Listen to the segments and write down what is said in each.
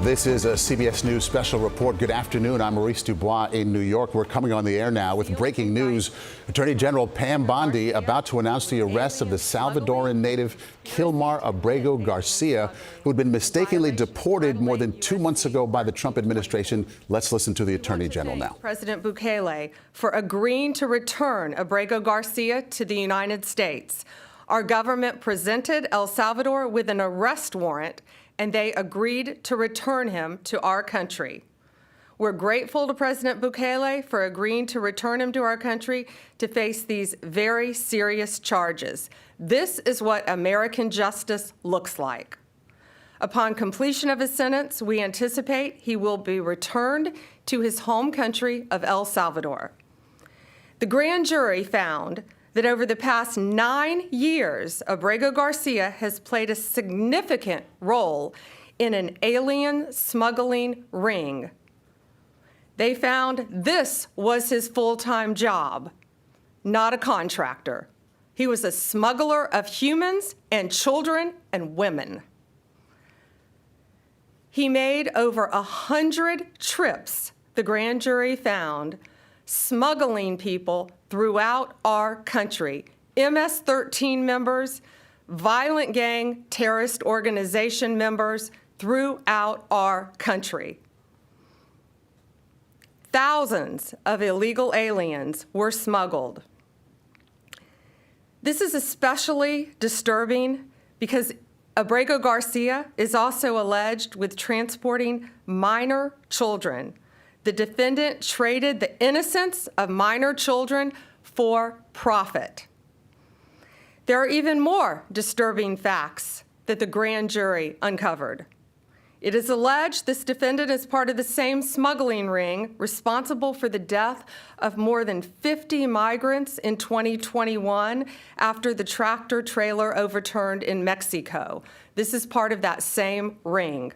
This is a CBS News special report. Good afternoon. I'm Maurice DuBois in New York. We're coming on the air now with breaking news. Attorney General Pam Bondi about to announce the arrest of the Salvadoran native Kilmar Abrego Garcia, who had been mistakenly deported more than 2 months ago by the Trump administration. Let's listen to the Attorney General now. President Bukele for agreeing to return Abrego Garcia to the United States. Our government presented El Salvador with an arrest warrant, and they agreed to return him to our country. We're grateful to President Bukele for agreeing to return him to our country to face these very serious charges. This is what American justice looks like. Upon completion of his sentence, we anticipate he will be returned to his home country of El Salvador. The grand jury found that over the past 9 years, Abrego Garcia has played a significant role in an alien smuggling ring. They found this was his full-time job, not a contractor. He was a smuggler of humans and children and women. He made over 100 trips, the grand jury found, smuggling people throughout our country, MS-13 members, violent gang terrorist organization members throughout our country. Thousands of illegal aliens were smuggled. This is especially disturbing because Abrego Garcia is also alleged with transporting minor children. The defendant traded the innocence of minor children for profit. There are even more disturbing facts that the grand jury uncovered. It is alleged this defendant is part of the same smuggling ring responsible for the death of more than 50 migrants in 2021 after the tractor trailer overturned in Mexico. This is part of that same ring.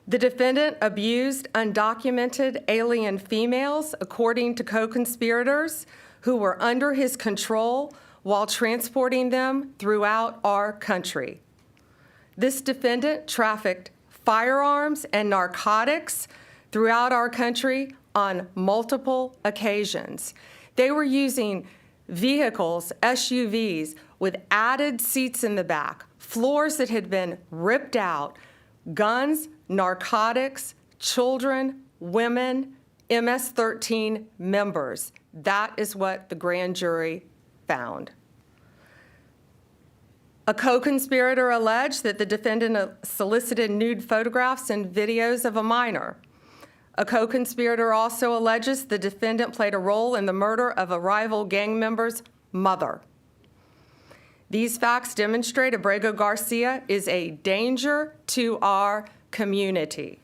The defendant abused undocumented alien females, according to co-conspirators who were under his control while transporting them throughout our country. This defendant trafficked firearms and narcotics throughout our country on multiple occasions. They were using vehicles, SUVs, with added seats in the back, floors that had been ripped out, guns, narcotics, children, women, MS-13 members. That is what the grand jury found. A co-conspirator alleged that the defendant solicited nude photographs and videos of a minor. A co-conspirator also alleges the defendant played a role in the murder of a rival gang member's mother. These facts demonstrate Abrego Garcia is a danger to our community.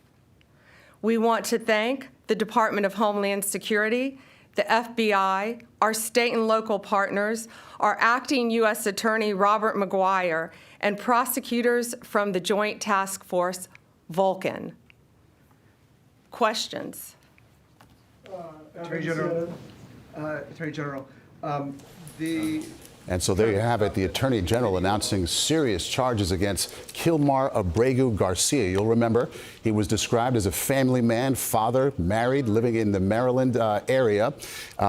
We want to thank the Department of Homeland Security, the FBI, our state and local partners, our acting U.S. Attorney Robert McGuire, and prosecutors from the Joint Task Force Vulcan. Questions? Attorney General, And so there you have it, the Attorney General announcing serious charges against Kilmar Abrego Garcia. You'll remember he was described as a family man, father, married, living in the Maryland area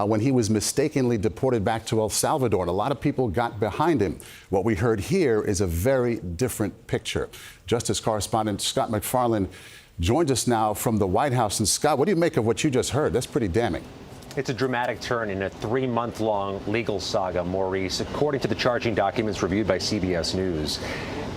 when he was mistakenly deported back to El Salvador. And a lot of people got behind him. What we heard here is a very different picture. Justice correspondent Scott McFarland joins us now from the White House. And Scott, what do you make of what you just heard? That's pretty damning. It's a dramatic turn in a 3-month-long legal saga, Maurice, according to the charging documents reviewed by CBS News.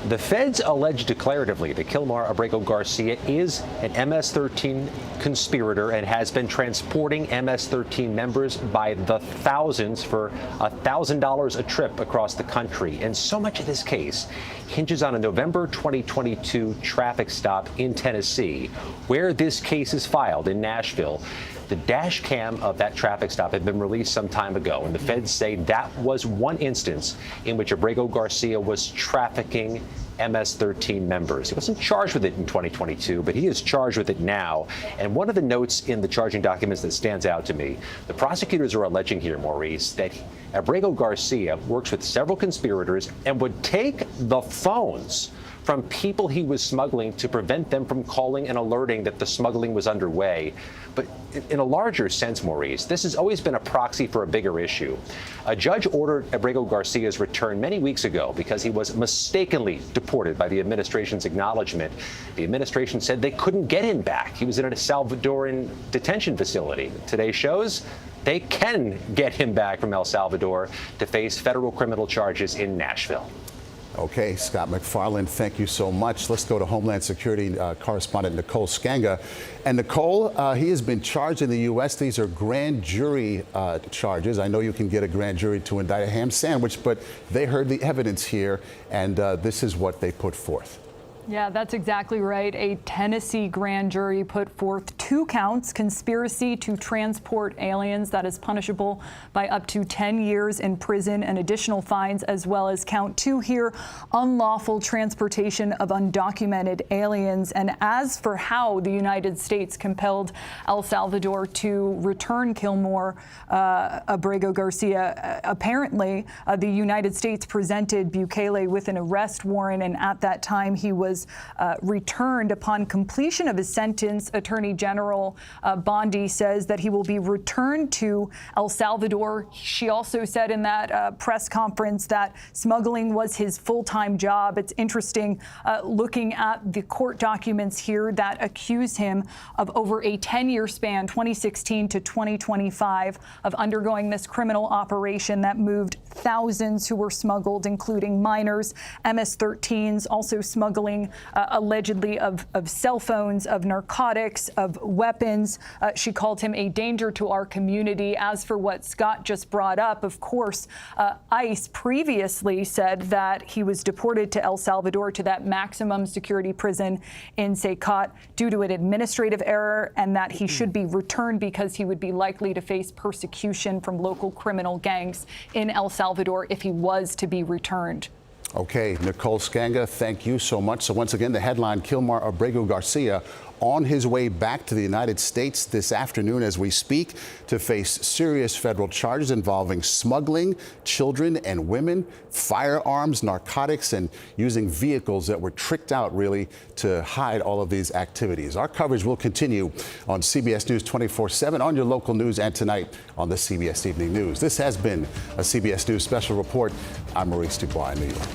The feds allege declaratively that Kilmar Abrego Garcia is an MS-13 conspirator and has been transporting MS-13 members by the thousands for $1,000 a trip across the country. And so much of this case hinges on a November 2022 traffic stop in Tennessee, where this case is filed in Nashville. The dash cam of that traffic stop had been released some time ago, and the feds say that was one instance in which Abrego Garcia was trafficking MS-13 members. He wasn't charged with it in 2022, but he is charged with it now. And one of the notes in the charging documents that stands out to me, the prosecutors are alleging here, Maurice, that Abrego Garcia works with several conspirators and would take the phones from people he was smuggling to prevent them from calling and alerting that the smuggling was underway. But in a larger sense, Maurice, this has always been a proxy for a bigger issue. A judge ordered Abrego Garcia's return many weeks ago because he was mistakenly deported by the administration's acknowledgement. The administration said they couldn't get him back. He was in a Salvadoran detention facility. Today shows they can get him back from El Salvador to face federal criminal charges in Nashville. Okay, Scott McFarland, thank you so much. Let's go to Homeland Security correspondent Nicole Skanga. And Nicole, he has been charged in the U.S. These are grand jury charges. I know you can get a grand jury to indict a ham sandwich, but they heard the evidence here, and this is what they put forth. Yeah, that's exactly right. A Tennessee grand jury put forth 2 counts: conspiracy to transport aliens, that is punishable by up to 10 years in prison and additional fines, as well as count 2 here, unlawful transportation of undocumented aliens. And as for how the United States compelled El Salvador to return Kilmar Abrego Garcia, apparently the United States presented Bukele with an arrest warrant, and at that time he was returned upon completion of his sentence. Attorney General Bondi says that he will be returned to El Salvador. She also said in that press conference that smuggling was his full-time job. It's interesting looking at the court documents here that accuse him of over a 10-year span, 2016 to 2025, of undergoing this criminal operation that moved thousands who were smuggled, including minors, MS-13s, also smuggling allegedly of cell phones, of narcotics, of weapons. She called him a danger to our community. As for what Scott just brought up, of course, ICE previously said that he was deported to El Salvador, to that maximum security prison in Secot, due to an administrative error, and that he should be returned because he would be likely to face persecution from local criminal gangs in El Salvador if he was to be returned. Okay, Nicole Skanga, thank you so much. So once again, the headline: Kilmar Abrego Garcia on his way back to the United States this afternoon as we speak to face serious federal charges involving smuggling children and women, firearms, narcotics, and using vehicles that were tricked out really to hide all of these activities. Our coverage will continue on CBS News 24/7, on your local news, and tonight on the CBS Evening News. This has been a CBS News special report. I'm Maurice DuBois in New York.